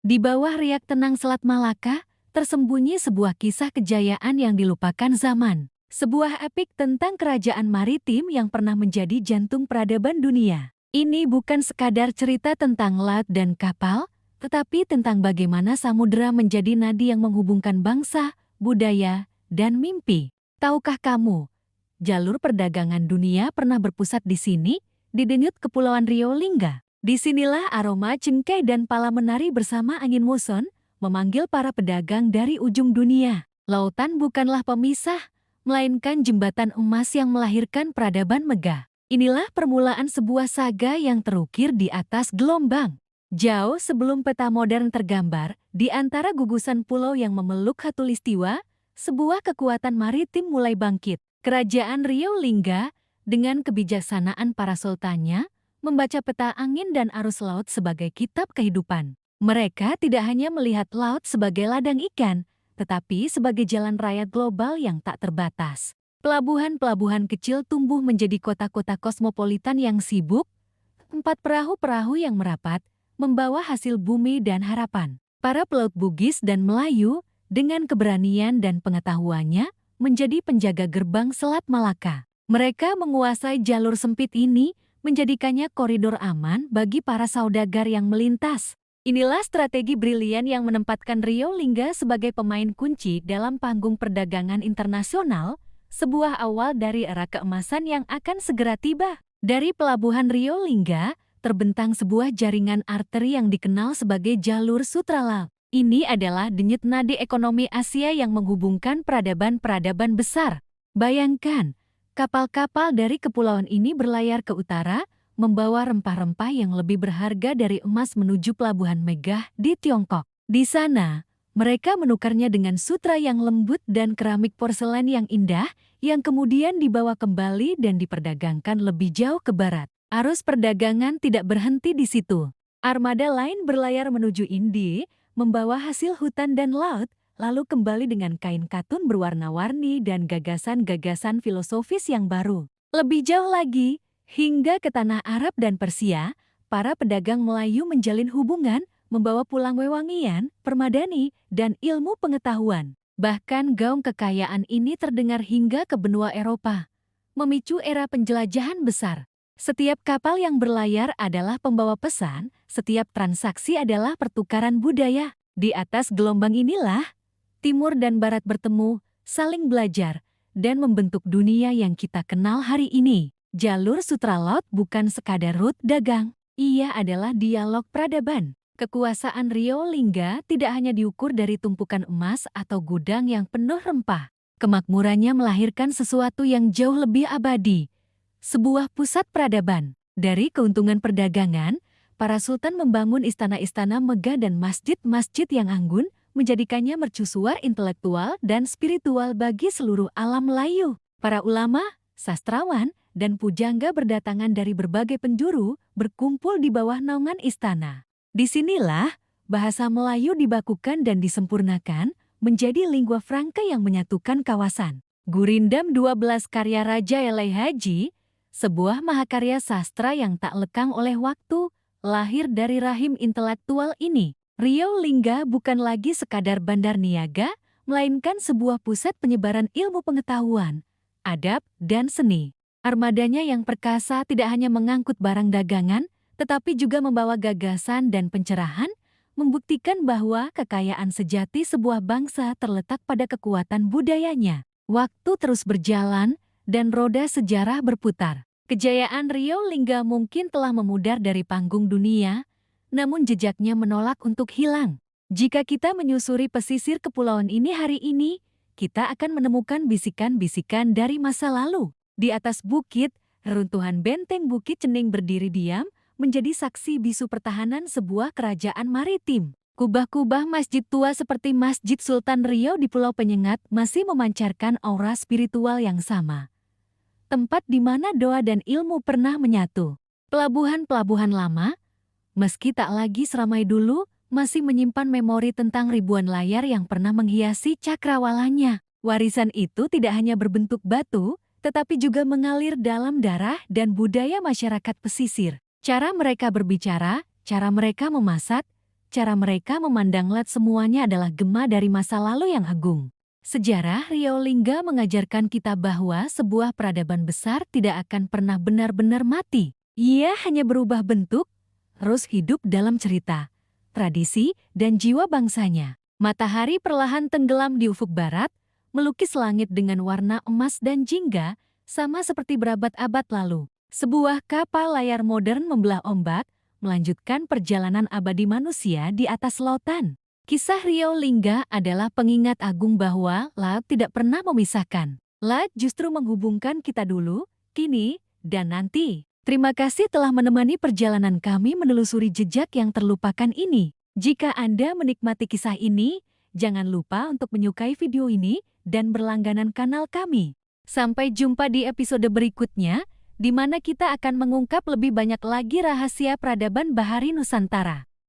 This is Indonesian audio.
Di bawah riak tenang Selat Malaka, tersembunyi sebuah kisah kejayaan yang dilupakan zaman. Sebuah epik tentang kerajaan maritim yang pernah menjadi jantung peradaban dunia. Ini bukan sekadar cerita tentang laut dan kapal, tetapi tentang bagaimana samudera menjadi nadi yang menghubungkan bangsa, budaya, dan mimpi. Tahukah kamu, jalur perdagangan dunia pernah berpusat di sini, di denyut Kepulauan Rio Lingga. Disinilah aroma cengkeh dan pala menari bersama angin muson, memanggil para pedagang dari ujung dunia. Lautan bukanlah pemisah, melainkan jembatan emas yang melahirkan peradaban megah. Inilah permulaan sebuah saga yang terukir di atas gelombang. Jauh sebelum peta modern tergambar, di antara gugusan pulau yang memeluk khatulistiwa, sebuah kekuatan maritim mulai bangkit. Kerajaan Rio Lingga, dengan kebijaksanaan para sultannya, membaca peta angin dan arus laut sebagai kitab kehidupan. Mereka tidak hanya melihat laut sebagai ladang ikan, tetapi sebagai jalan raya global yang tak terbatas. Pelabuhan-pelabuhan kecil tumbuh menjadi kota-kota kosmopolitan yang sibuk, 4 perahu-perahu yang merapat, membawa hasil bumi dan harapan. Para pelaut Bugis dan Melayu, dengan keberanian dan pengetahuannya, menjadi penjaga gerbang Selat Malaka. Mereka menguasai jalur sempit ini, menjadikannya koridor aman bagi para saudagar yang melintas. Inilah strategi brilian yang menempatkan Rio Lingga sebagai pemain kunci dalam panggung perdagangan internasional, sebuah awal dari era keemasan yang akan segera tiba. Dari pelabuhan Rio Lingga, terbentang sebuah jaringan arteri yang dikenal sebagai jalur Sutra Laut. Ini adalah denyut nadi ekonomi Asia yang menghubungkan peradaban-peradaban besar. Bayangkan, kapal-kapal dari kepulauan ini berlayar ke utara, membawa rempah-rempah yang lebih berharga dari emas menuju pelabuhan megah di Tiongkok. Di sana, mereka menukarnya dengan sutra yang lembut dan keramik porselen yang indah, yang kemudian dibawa kembali dan diperdagangkan lebih jauh ke barat. Arus perdagangan tidak berhenti di situ. Armada lain berlayar menuju India, membawa hasil hutan dan laut, lalu kembali dengan kain katun berwarna-warni dan gagasan-gagasan filosofis yang baru. Lebih jauh lagi, hingga ke tanah Arab dan Persia, para pedagang Melayu menjalin hubungan, membawa pulang wewangian, permadani, dan ilmu pengetahuan. Bahkan gaung kekayaan ini terdengar hingga ke benua Eropa, memicu era penjelajahan besar. Setiap kapal yang berlayar adalah pembawa pesan, setiap transaksi adalah pertukaran budaya. Di atas gelombang inilah, Timur dan Barat bertemu, saling belajar, dan membentuk dunia yang kita kenal hari ini. Jalur Sutra Laut bukan sekadar rute dagang, ia adalah dialog peradaban. Kekuasaan Rio Lingga tidak hanya diukur dari tumpukan emas atau gudang yang penuh rempah. Kemakmurannya melahirkan sesuatu yang jauh lebih abadi. Sebuah pusat peradaban. Dari keuntungan perdagangan, para sultan membangun istana-istana megah dan masjid-masjid yang anggun, menjadikannya mercusuar intelektual dan spiritual bagi seluruh alam Melayu. Para ulama, sastrawan, dan pujangga berdatangan dari berbagai penjuru, berkumpul di bawah naungan istana. Disinilah, bahasa Melayu dibakukan dan disempurnakan, menjadi lingua franca yang menyatukan kawasan. Gurindam 12 karya Raja Elai Haji, sebuah mahakarya sastra yang tak lekang oleh waktu, lahir dari rahim intelektual ini. Rio Lingga bukan lagi sekadar bandar niaga, melainkan sebuah pusat penyebaran ilmu pengetahuan, adab, dan seni. Armadanya yang perkasa tidak hanya mengangkut barang dagangan, tetapi juga membawa gagasan dan pencerahan, membuktikan bahwa kekayaan sejati sebuah bangsa terletak pada kekuatan budayanya. Waktu terus berjalan, dan roda sejarah berputar. Kejayaan Rio Lingga mungkin telah memudar dari panggung dunia, namun jejaknya menolak untuk hilang. Jika kita menyusuri pesisir kepulauan ini hari ini, kita akan menemukan bisikan-bisikan dari masa lalu. Di atas bukit, reruntuhan benteng Bukit Cening berdiri diam, menjadi saksi bisu pertahanan sebuah kerajaan maritim. Kubah-kubah masjid tua seperti Masjid Sultan Rio di Pulau Penyengat masih memancarkan aura spiritual yang sama. Tempat di mana doa dan ilmu pernah menyatu. Pelabuhan-pelabuhan lama, meski tak lagi seramai dulu, masih menyimpan memori tentang ribuan layar yang pernah menghiasi cakrawalanya. Warisan itu tidak hanya berbentuk batu, tetapi juga mengalir dalam darah dan budaya masyarakat pesisir. Cara mereka berbicara, cara mereka memasak, cara mereka memandang Lat semuanya adalah gema dari masa lalu yang agung. Sejarah Ryolinga mengajarkan kita bahwa sebuah peradaban besar tidak akan pernah benar-benar mati. Ia hanya berubah bentuk, terus hidup dalam cerita, tradisi, dan jiwa bangsanya. Matahari perlahan tenggelam di ufuk barat, melukis langit dengan warna emas dan jingga, sama seperti berabad-abad lalu. Sebuah kapal layar modern membelah ombak, melanjutkan perjalanan abadi manusia di atas lautan. Kisah Ryolinga adalah pengingat agung bahwa laut tidak pernah memisahkan. Laut justru menghubungkan kita dulu, kini, dan nanti. Terima kasih telah menemani perjalanan kami menelusuri jejak yang terlupakan ini. Jika Anda menikmati kisah ini, jangan lupa untuk menyukai video ini dan berlangganan kanal kami. Sampai jumpa di episode berikutnya, di mana kita akan mengungkap lebih banyak lagi rahasia peradaban Bahari Nusantara.